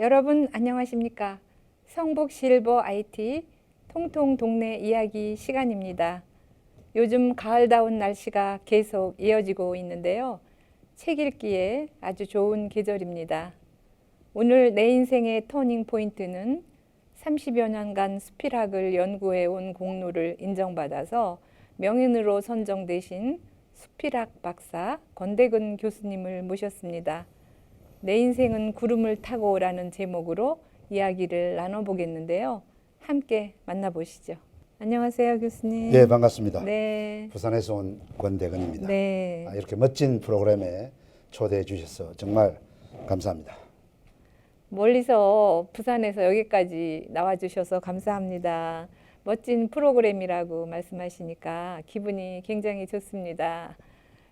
여러분 안녕하십니까? 성북 실버 IT 통통 동네 이야기 시간입니다. 요즘 가을다운 날씨가 계속 이어지고 있는데요. 책 읽기에 아주 좋은 계절입니다. 오늘 내 인생의 터닝 포인트는 30여 년간 수필학을 연구해 온 공로를 인정받아서 명인으로 선정되신 수필학 박사 권대근 교수님을 모셨습니다. 내 인생은 구름을 타고라는 제목으로 이야기를 나눠보겠는데요. 함께 만나보시죠. 안녕하세요, 교수님. 네, 반갑습니다. 네. 부산에서 온 권대근입니다. 네. 이렇게 멋진 프로그램에 초대해 주셔서 정말 감사합니다. 멀리서 부산에서 여기까지 나와주셔서 감사합니다. 멋진 프로그램이라고 말씀하시니까 기분이 굉장히 좋습니다.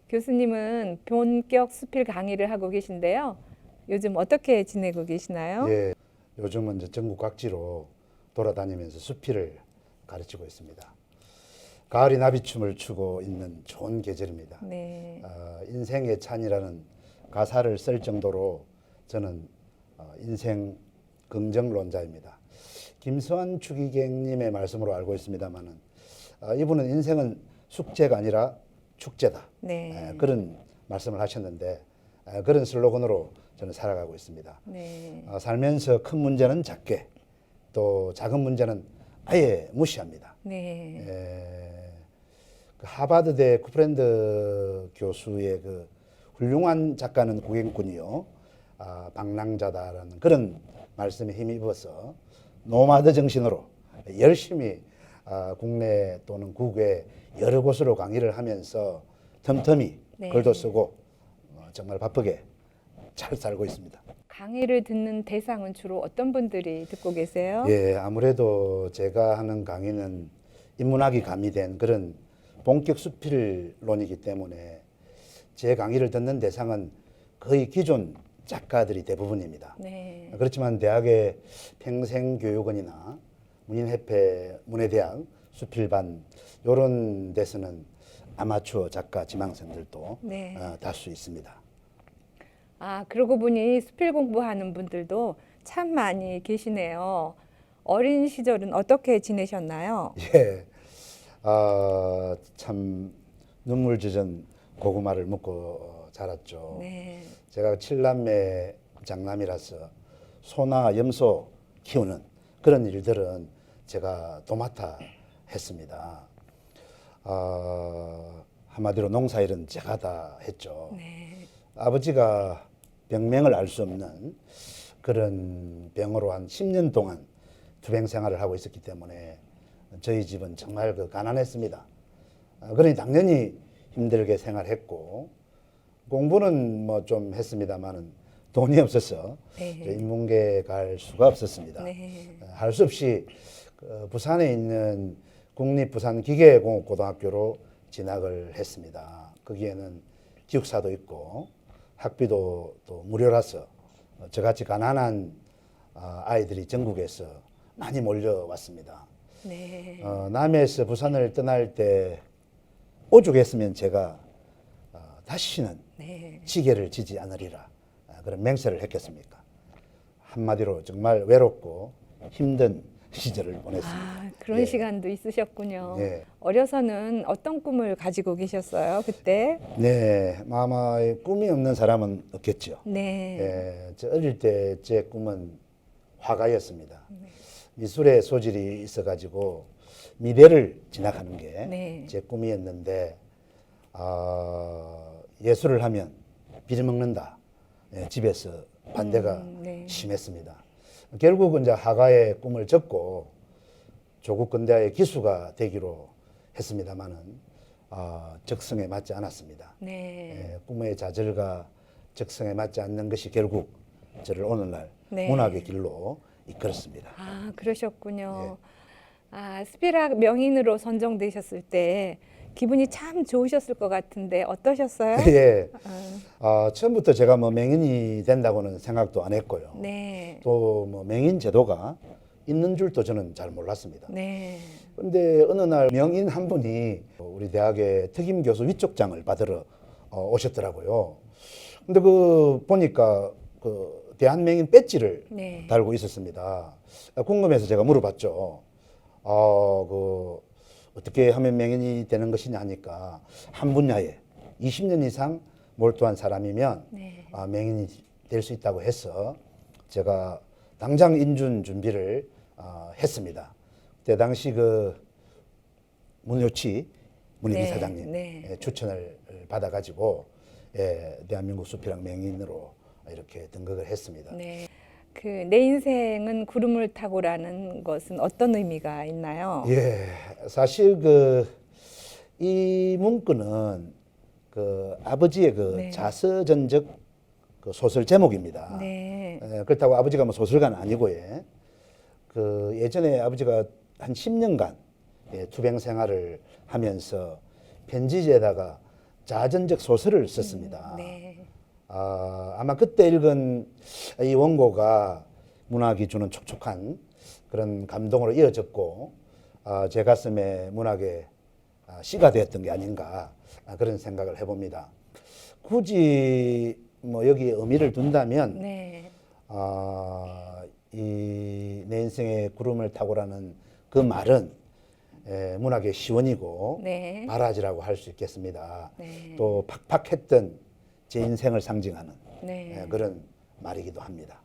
교수님은 본격 수필 강의를 하고 계신데요. 요즘 어떻게 지내고 계시나요? 예, 요즘은 이제 전국 각지로 돌아다니면서 수필을 가르치고 있습니다. 가을이 나비춤을 추고 있는 좋은 계절입니다. 네. 인생의 찬이라는 가사를 쓸 정도로 저는 인생 긍정론자입니다. 김서환 추기경님의 말씀으로 알고 있습니다만은 이분은 인생은 숙제가 아니라 축제다. 네. 그런 말씀을 하셨는데 그런 슬로건으로 저는 살아가고 있습니다. 네. 살면서 큰 문제는 작게 또 작은 문제는 아예 무시합니다. 네. 그 하버드대 쿠프랜드 교수의 그 훌륭한 작가는 구경꾼이요, 방랑자다라는 그런 말씀에 힘입어서 노마드 정신으로 열심히 국내 또는 국외 여러 곳으로 강의를 하면서 틈틈이 네. 글도 쓰고 정말 바쁘게 잘 살고 있습니다. 강의를 듣는 대상은 주로 어떤 분들이 듣고 계세요? 예, 아무래도 제가 하는 강의는 인문학이 가미된 그런 본격 수필론이기 때문에 제 강의를 듣는 대상은 거의 기존 작가들이 대부분입니다. 네. 그렇지만 대학의 평생교육원이나 문인협회 문예대학 수필반 이런 데서는 아마추어 작가 지망생들도 네. 다수 있습니다. 그러고 보니 수필 공부하는 분들도 참 많이 계시네요. 어린 시절은 어떻게 지내셨나요? 예, 참 눈물 젖은 고구마를 먹고 자랐죠. 네. 제가 칠남매 장남이라서 소나 염소 키우는 그런 일들은 제가 도맡아 했습니다. 한마디로 농사일은 제가 다 했죠. 네. 아버지가 병명을 알 수 없는 그런 병으로 한 10년 동안 투병 생활을 하고 있었기 때문에 저희 집은 정말 가난했습니다. 그러니 당연히 힘들게 생활했고 공부는 뭐 좀 했습니다만은 돈이 없어서 네. 인문계 갈 수가 없었습니다. 네. 할 수 없이 부산에 있는 국립부산기계공업고등학교로 진학을 했습니다. 거기에는 기숙사도 있고 학비도 또 무료라서 저같이 가난한 아이들이 전국에서 많이 몰려왔습니다. 네. 남해에서 부산을 떠날 때 오죽했으면 제가 다시는 네. 지게를 지지 않으리라 그런 맹세를 했겠습니까? 한마디로 정말 외롭고 힘든 시절을 보냈습니다. 그런 예. 시간도 있으셨군요. 예. 어려서는 어떤 꿈을 가지고 계셨어요, 그때? 네, 아마 꿈이 없는 사람은 없겠죠. 네. 예, 저 어릴 때 제 꿈은 화가였습니다. 미술에 소질이 있어가지고 미대를 진학하는 게 네. 제 꿈이었는데 예술을 하면 비려먹는다. 예, 집에서 반대가 네. 심했습니다. 결국은 이제 화가의 꿈을 접고 조국 근대화의 기수가 되기로 했습니다만은 적성에 맞지 않았습니다. 네. 예, 꿈의 좌절과 적성에 맞지 않는 것이 결국 저를 오늘날 네. 문학의 길로 이끌었습니다. 그러셨군요. 수필학 명인으로 선정되셨을 때 기분이 참 좋으셨을 것 같은데 어떠셨어요? 예, 처음부터 제가 뭐 맹인이 된다고는 생각도 안 했고요. 네. 또 뭐 맹인 제도가 있는 줄도 저는 잘 몰랐습니다. 네. 그런데 어느 날 명인 한 분이 우리 대학의 특임 교수 위촉장을 받으러 오셨더라고요. 근데 그 보니까 그 대한맹인 배지를 네. 달고 있었습니다. 궁금해서 제가 물어봤죠. 어떻게 하면 맹인이 되는 것이냐 하니까 한 분야에 20년 이상 몰두한 사람이면 네. 맹인이 될 수 있다고 해서 제가 당장 인준 준비를 했습니다. 그때 당시 그 문효치 문희비 네, 사장님 네. 추천을 받아가지고 대한민국 수필학 맹인으로 이렇게 등극을 했습니다. 네. 그 내 인생은 구름을 타고라는 것은 어떤 의미가 있나요? 예, 사실 이 문구는 그 아버지의 그 네. 자서전적 그 소설 제목입니다. 네. 그렇다고 아버지가 뭐 소설가는 아니고 그 예전에 아버지가 한 10년간 투병 생활을 하면서 편지지에다가 자전적 소설을 썼습니다. 네. 아마 그때 읽은 이 원고가 문학이 주는 촉촉한 그런 감동으로 이어졌고 제 가슴에 문학의 씨가 되었던 게 아닌가 그런 생각을 해봅니다. 굳이 뭐 여기에 의미를 둔다면 네. 이 내 인생의 구름을 타고라는 그 말은 문학의 시원이고 네. 바라지라고 할 수 있겠습니다. 네. 또 팍팍했던 제 인생을 상징하는 네. 그런 말이기도 합니다.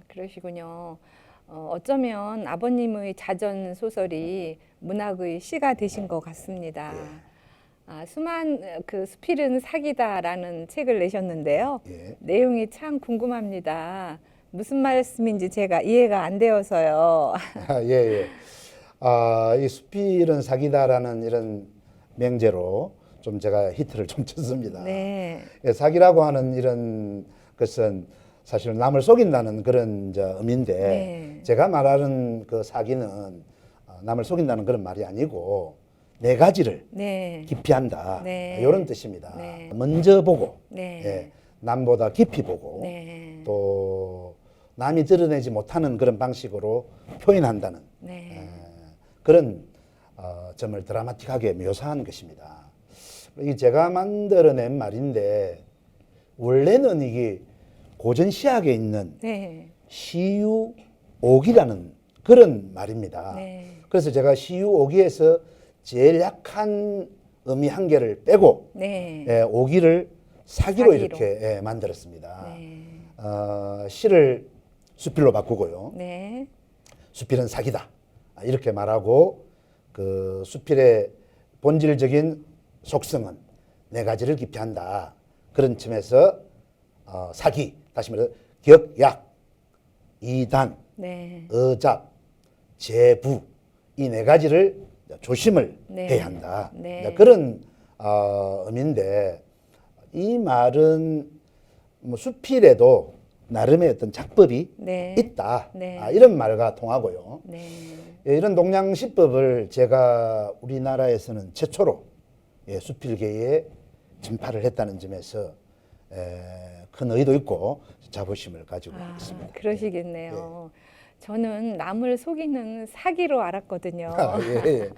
그러시군요. 어쩌면 아버님의 자전 소설이 문학의 시가 되신 것 같습니다. 수만 그 수필은 사기다라는 책을 내셨는데요. 예. 내용이 참 궁금합니다. 무슨 말씀인지 제가 이해가 안 되어서요. 예. 이 수필은 사기다라는 이런 명제로 좀 제가 히트를 좀 쳤습니다. 네. 사기라고 하는 이런 것은 사실 남을 속인다는 그런 의미인데 네. 제가 말하는 그 사기는 남을 속인다는 그런 말이 아니고 네 가지를 네. 기피한다. 네. 이런 뜻입니다. 네. 먼저 보고 네. 남보다 깊이 보고 네. 또 남이 드러내지 못하는 그런 방식으로 표현한다는 네. 그런 점을 드라마틱하게 묘사한 것입니다. 이 제가 만들어낸 말인데 원래는 이게 고전 시학에 있는 네. 시유옥이라는 그런 말입니다. 네. 그래서 제가 시유옥이에서 제일 약한 의미 한 개를 빼고 네. 오기를 사기로 사기로. 이렇게 만들었습니다. 네. 시를 수필로 바꾸고요. 네. 수필은 사기다. 이렇게 말하고 그 수필의 본질적인 속성은 네 가지를 기피한다. 그런 쯤에서 사기, 다시 말해서 격약, 이단, 네. 어잡, 제부 이 네 가지를 조심을 네. 해야 한다. 네. 그런 의미인데 이 말은 뭐 수필에도 나름의 어떤 작법이 네. 있다. 네. 이런 말과 통하고요. 네. 이런 동양시법을 제가 우리나라에서는 최초로 수필계에 전파를 했다는 점에서 큰 의의도 있고 자부심을 가지고 있습니다. 그러시겠네요. 저는 남을 속이는 사기로 알았거든요. 예.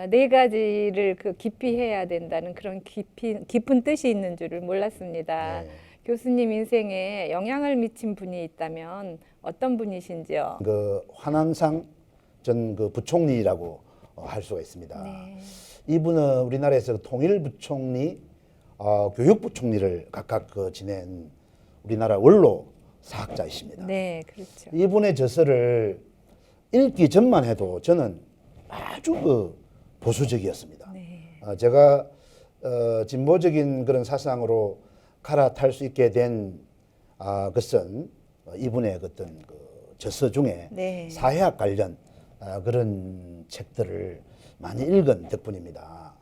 네 가지를 그 깊이 해야 된다는 그런 깊은 뜻이 있는 줄을 몰랐습니다. 네. 교수님 인생에 영향을 미친 분이 있다면 어떤 분이신지요? 그 환한상 전 그 부총리라고 할 수가 있습니다. 네. 이분은 우리나라에서 통일부총리, 교육부총리를 각각 지낸 우리나라 원로 사학자이십니다. 네, 그렇죠. 이분의 저서를 읽기 전만 해도 저는 아주 보수적이었습니다. 네. 제가 진보적인 그런 사상으로 갈아탈 수 있게 된 것은 이분의 어떤 그 저서 중에 네. 사회학 관련 그런 책들을 많이 읽은 덕분입니다.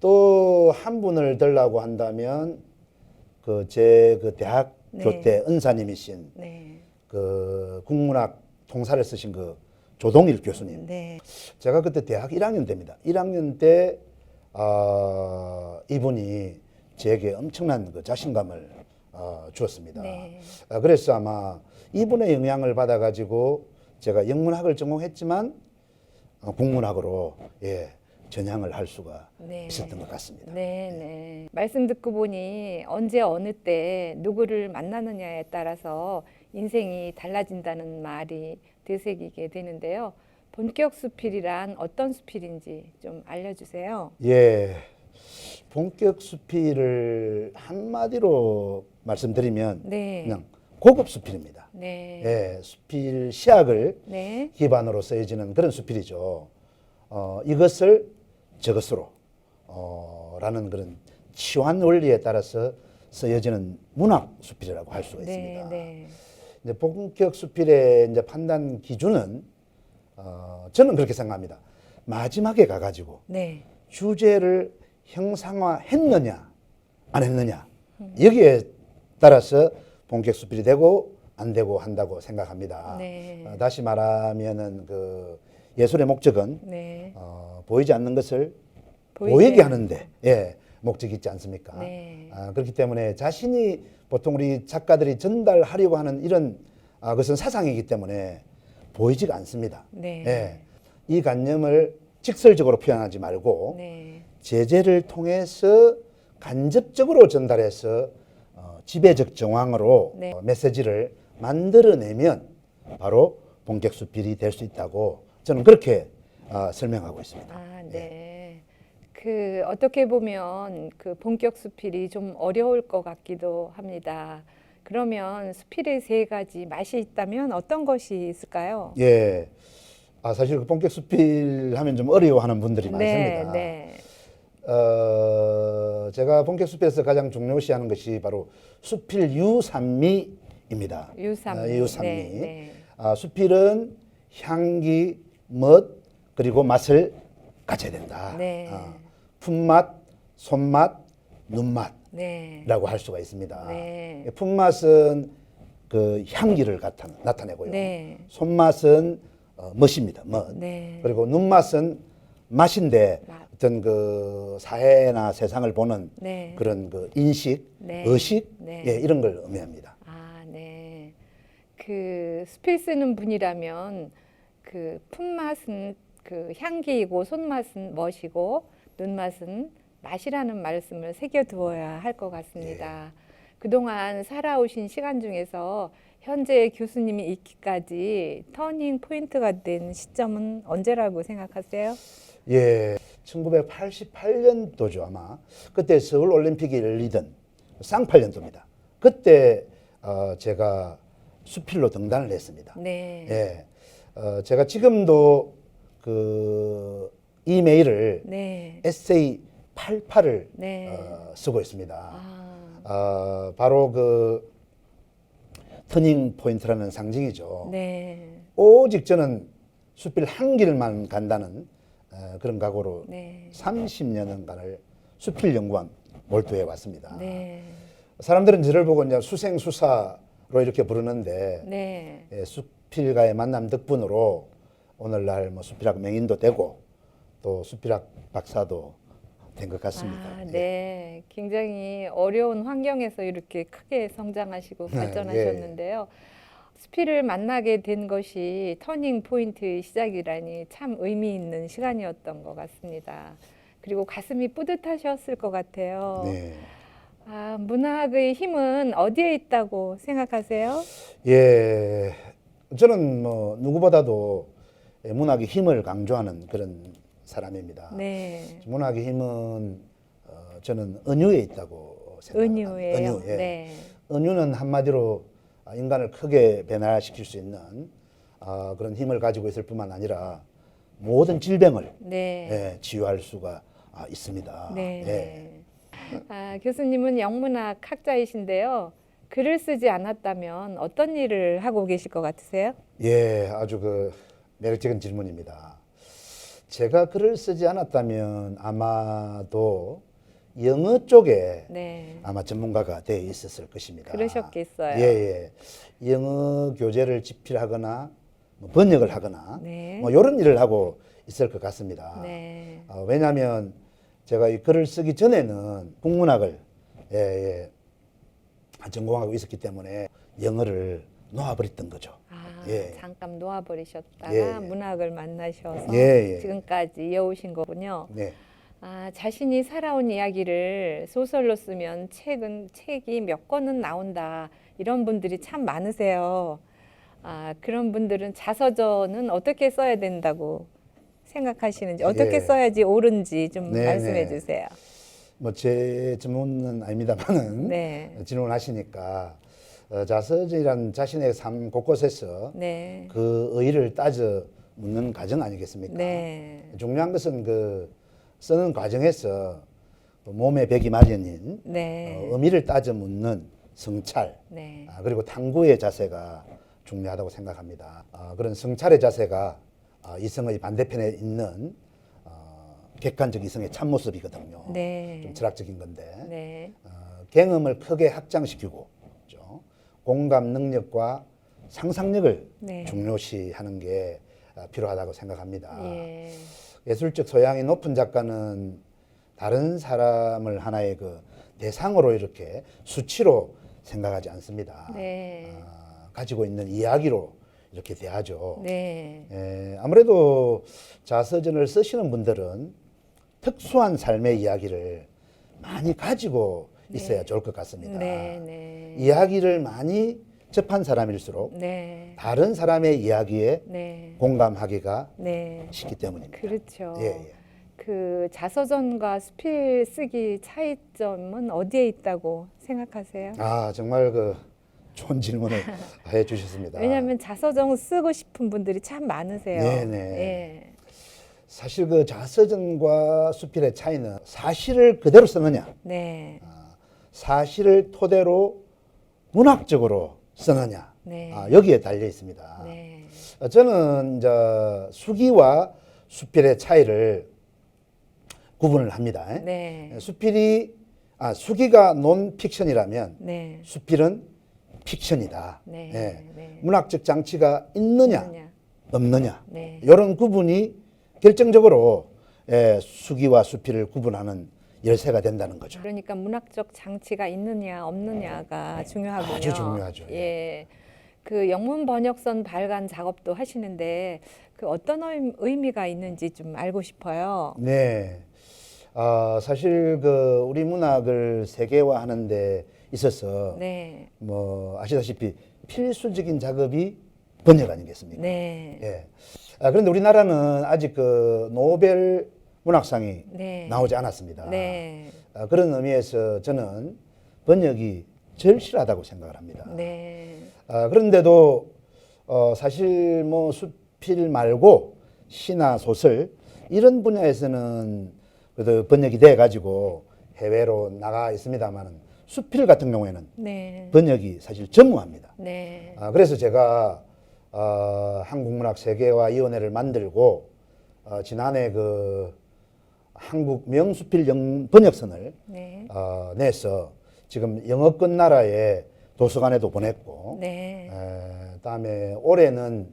또 한 분을 들라고 한다면 제 대학 네. 교대 은사님이신 네. 그 국문학 통사를 쓰신 그 조동일 교수님. 네. 제가 그때 대학 1학년 때입니다. 1학년 때 이분이 제게 엄청난 그 자신감을 주었습니다. 네. 그래서 아마 이분의 영향을 받아가지고 제가 영문학을 전공했지만 국문학으로 전향을 할 수가 네. 있었던 것 같습니다. 네, 네. 말씀 듣고 보니 언제 어느 때 누구를 만나느냐에 따라서 인생이 달라진다는 말이 되새기게 되는데요. 본격 수필이란 어떤 수필인지 좀 알려주세요. 예, 본격 수필을 한마디로 말씀드리면 네. 그냥 고급 수필입니다. 네. 예, 수필 시학을 네. 기반으로 쓰여지는 그런 수필이죠. 이것을 저것으로 라는 그런 치환 원리에 따라서 쓰여지는 문학 수필이라고 할 수가 있습니다. 네. 이제 본격 수필의 이제 판단 기준은 저는 그렇게 생각합니다. 마지막에 가가지고 네. 주제를 형상화했느냐 안 했느냐 여기에 따라서 본격 수필이 되고 안 되고 한다고 생각합니다. 네. 다시 말하면은 그 예술의 목적은 네. 보이지 않는 것을 보이게 보이게 하는데 목적이 있지 않습니까? 네. 그렇기 때문에 자신이 보통 우리 작가들이 전달하려고 하는 이런 것은 사상이기 때문에 보이지가 않습니다. 네. 예, 이 관념을 직설적으로 표현하지 말고 네. 제재를 통해서 간접적으로 전달해서 지배적 정황으로 네. 메시지를 만들어내면 바로 본격 수필이 될 수 있다고 저는 그렇게 설명하고 있습니다. 네. 그 어떻게 보면 그 본격 수필이 좀 어려울 것 같기도 합니다. 그러면 수필의 세 가지 맛이 있다면 어떤 것이 있을까요? 예. 사실 그 본격 수필 하면 좀 어려워하는 분들이 많습니다. 네. 제가 본격 수필에서 가장 중요시하는 것이 바로 수필 유산미입니다. 유산미. 유산미. 네. 수필은 향기, 멋, 그리고 맛을 갖춰야 된다. 네. 품맛, 손맛, 눈맛. 네. 라고 할 수가 있습니다. 네. 품맛은 그 향기를 나타내고요. 네. 손맛은 멋입니다. 멋. 네. 그리고 눈맛은 맛인데 맛. 어떤 그 사회나 세상을 보는 네. 그런 그 인식, 네. 의식 네. 이런 걸 의미합니다. 네. 그 수필 쓰는 분이라면 그 품맛은 그 향기이고 손맛은 멋이고 눈맛은 맛이라는 말씀을 새겨두어야 할 것 같습니다. 그동안 살아오신 시간 중에서 현재 교수님이 있기까지 터닝 포인트가 된 시점은 언제라고 생각하세요? 예, 1988년도죠 아마. 그때 서울 올림픽이 열리던 쌍팔년도입니다. 그때 제가 수필로 등단을 했습니다. 네. 예, 제가 지금도 그 이메일을 네. 에세이 88을 네. 쓰고 있습니다. 바로 그 터닝 포인트라는 상징이죠. 네. 오직 저는 수필 한 길만 간다는 그런 각오로 네. 30년간을 수필 연구원 몰두해 왔습니다. 네. 사람들은 저를 보고 이제 수생수사로 이렇게 부르는데 네. 수필가의 만남 덕분으로 오늘날 뭐 수필학 명인도 되고 또 수필학 박사도 된 것 같습니다. 네. 굉장히 어려운 환경에서 이렇게 크게 성장하시고 발전하셨는데요. 수필을 만나게 된 것이 터닝 포인트의 시작이라니 참 의미 있는 시간이었던 것 같습니다. 그리고 가슴이 뿌듯하셨을 것 같아요. 네. 문학의 힘은 어디에 있다고 생각하세요? 예, 저는 뭐 누구보다도 문학의 힘을 강조하는 그런 사람입니다. 네. 문학의 힘은 저는 은유에 있다고 생각합니다. 은유예요. 은유, 예. 네. 은유는 한마디로 인간을 크게 변화시킬 수 있는 그런 힘을 가지고 있을 뿐만 아니라 모든 질병을 네. 치유할 수가 있습니다. 네. 예. 교수님은 영문학 학자이신데요. 글을 쓰지 않았다면 어떤 일을 하고 계실 것 같으세요? 예, 아주 그 매력적인 질문입니다. 제가 글을 쓰지 않았다면 아마도 영어 쪽에 네. 아마 전문가가 되어 있었을 것입니다. 그러셨겠어요. 예. 영어 교재를 집필하거나 뭐 번역을 하거나 네. 뭐 이런 일을 하고 있을 것 같습니다. 네. 왜냐하면 제가 이 글을 쓰기 전에는 국문학을 전공하고 있었기 때문에 영어를 놓아버렸던 거죠. 예. 잠깐 놓아버리셨다가 예. 문학을 만나셔서 예. 지금까지 이어오신 거군요. 네. 자신이 살아온 이야기를 소설로 쓰면 책이 몇 권은 나온다. 이런 분들이 참 많으세요. 그런 분들은 자서전은 어떻게 써야 된다고 생각하시는지, 어떻게 예. 써야지 옳은지 좀 네, 말씀해 네. 주세요. 뭐 제 전문은 아닙니다만은 네. 질문하시니까 자서전이란 자신의 삶 곳곳에서 네. 그 의의를 따져 묻는 과정 아니겠습니까? 네. 중요한 것은 그 쓰는 과정에서 몸에 백이 마련인 네. 의미를 따져 묻는 성찰, 네. 그리고 탐구의 자세가 중요하다고 생각합니다. 그런 성찰의 자세가 이성의 반대편에 있는 객관적 이성의 참모습이거든요. 네. 좀 철학적인 건데 네. 경험을 크게 확장시키고 그렇죠? 공감 능력과 상상력을 네. 중요시하는 게 필요하다고 생각합니다. 예. 예술적 소양이 높은 작가는 다른 사람을 하나의 그 대상으로 이렇게 수치로 생각하지 않습니다. 네. 가지고 있는 이야기로 이렇게 대하죠. 네. 아무래도 자서전을 쓰시는 분들은 특수한 삶의 이야기를 많이 가지고 있어야 좋을 것 같습니다. 네. 네. 이야기를 많이 접한 사람일수록 네. 다른 사람의 이야기에 네. 공감하기가 네. 쉽기 때문입니다. 그렇죠. 예. 그 자서전과 수필 쓰기 차이점은 어디에 있다고 생각하세요? 정말 그 좋은 질문을 해 주셨습니다. 왜냐하면 자서전 쓰고 싶은 분들이 참 많으세요. 네네. 예. 사실 그 자서전과 수필의 차이는 사실을 그대로 쓰느냐, 네. 사실을 토대로 문학적으로 쓰느냐, 네. 여기에 달려 있습니다. 네. 저는 이제 수기와 수필의 차이를 구분을 합니다. 네. 수기가 논픽션이라면 네. 수필은 픽션이다. 네. 예. 네. 문학적 장치가 있느냐, 있느냐. 없느냐. 네. 이런 구분이 결정적으로 수기와 수필을 구분하는 열쇠가 된다는 거죠. 그러니까 문학적 장치가 있느냐 없느냐가 중요하군요. 아주 중요하죠. 예. 그 영문 번역선 발간 작업도 하시는데 그 어떤 의미가 있는지 좀 알고 싶어요. 네. 사실 그 우리 문학을 세계화하는 데 있어서 네. 뭐 아시다시피 필수적인 작업이 번역 아니겠습니까? 네. 예. 그런데 우리나라는 아직 그 노벨 문학상이 네. 나오지 않았습니다. 네. 그런 의미에서 저는 번역이 절실하다고 생각을 합니다. 네. 그런데도 사실 뭐 수필 말고 시나 소설 이런 분야에서는 그래도 번역이 돼 가지고 해외로 나가 있습니다만은 수필 같은 경우에는 네. 번역이 사실 전무합니다. 네. 그래서 제가 한국문학 세계화위원회를 만들고 지난해 그 한국 명수필 번역선을 네. 내서 지금 영어권 나라의 도서관에도 보냈고 네. 그다음에 올해는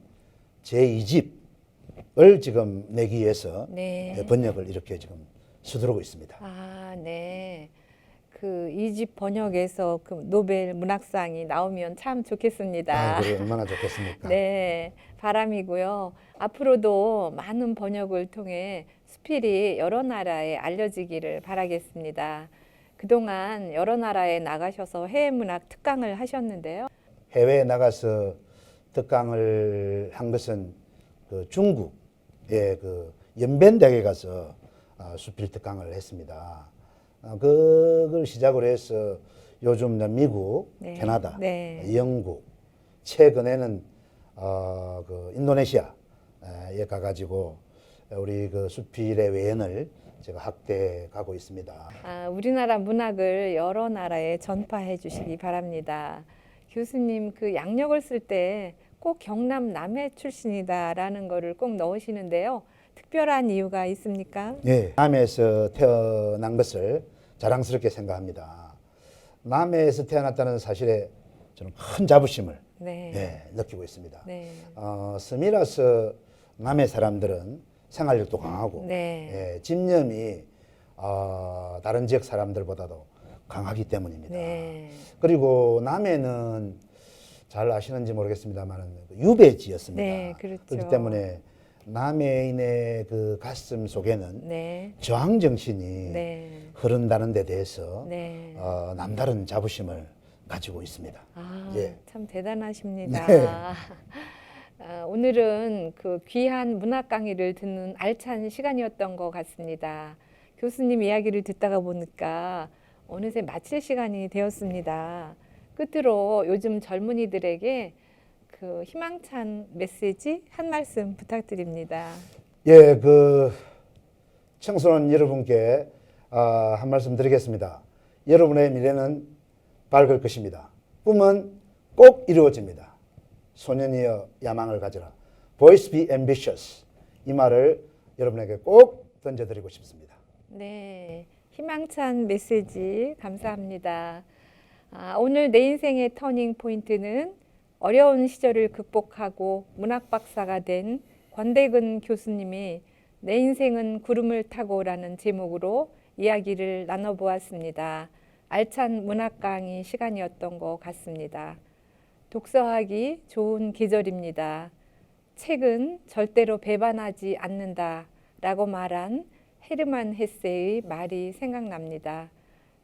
제2집을 지금 내기 위해서 네. 번역을 이렇게 지금 서두르고 있습니다. 네. 그 이 집 번역에서 그 노벨 문학상이 나오면 참 좋겠습니다. 그래 얼마나 좋겠습니까? 네, 바람이고요. 앞으로도 많은 번역을 통해 수필이 여러 나라에 알려지기를 바라겠습니다. 그동안 여러 나라에 나가셔서 해외 문학 특강을 하셨는데요. 해외에 나가서 특강을 한 것은 그 중국의 그 연변대학에 가서 수필 특강을 했습니다. 그걸 시작으로 해서 요즘 미국, 네. 캐나다, 네. 영국, 최근에는 그 인도네시아에 가가지고 우리 그 수필의 외연을 제가 확대해 가고 있습니다. 우리나라 문학을 여러 나라에 전파해 주시기 바랍니다. 교수님 그 양력을 쓸 때 꼭 경남 남해 출신이다라는 거를 꼭 넣으시는데요. 특별한 이유가 있습니까? 예, 남해에서 태어난 것을 자랑스럽게 생각합니다. 남해에서 태어났다는 사실에 저는 큰 자부심을 네. 느끼고 있습니다. 네. 섬이라서 남해 사람들은 생활력도 강하고 네. 집념이 다른 지역 사람들보다도 강하기 때문입니다. 네. 그리고 남해는 잘 아시는지 모르겠습니다만 유배지였습니다. 네, 그렇죠. 그렇기 때문에 남해인의 그 가슴 속에는 네. 저항 정신이 네. 흐른다는 데 대해서 네. 남다른 자부심을 가지고 있습니다. 아, 예. 참 대단하십니다. 네. 오늘은 그 귀한 문학 강의를 듣는 알찬 시간이었던 것 같습니다. 교수님 이야기를 듣다가 보니까 어느새 마칠 시간이 되었습니다. 끝으로 요즘 젊은이들에게 그 희망찬 메시지 한 말씀 부탁드립니다. 예, 그 청소년 여러분께 한 말씀 드리겠습니다. 여러분의 미래는 밝을 것입니다. 꿈은 꼭 이루어집니다. 소년이여 야망을 가져라. Boys be ambitious. 이 말을 여러분에게 꼭 던져드리고 싶습니다. 네, 희망찬 메시지 감사합니다. 오늘 내 인생의 터닝 포인트는 어려운 시절을 극복하고 문학 박사가 된 권대근 교수님이 내 인생은 구름을 타고라는 제목으로 이야기를 나눠보았습니다. 알찬 문학 강의 시간이었던 것 같습니다. 독서하기 좋은 계절입니다. 책은 절대로 배반하지 않는다 라고 말한 헤르만 헤세의 말이 생각납니다.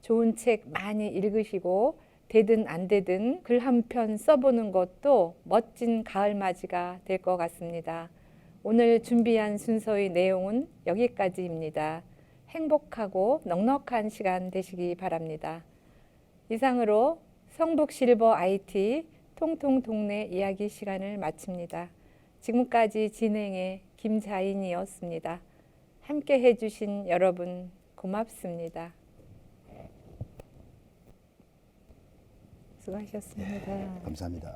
좋은 책 많이 읽으시고 되든 안 되든 글 한 편 써보는 것도 멋진 가을맞이가 될 것 같습니다. 오늘 준비한 순서의 내용은 여기까지입니다. 행복하고 넉넉한 시간 되시기 바랍니다. 이상으로 성북실버 IT 통통동네 이야기 시간을 마칩니다. 지금까지 진행의 김자인이었습니다. 함께 해주신 여러분 고맙습니다. 수고하셨습니다. 감사합니다.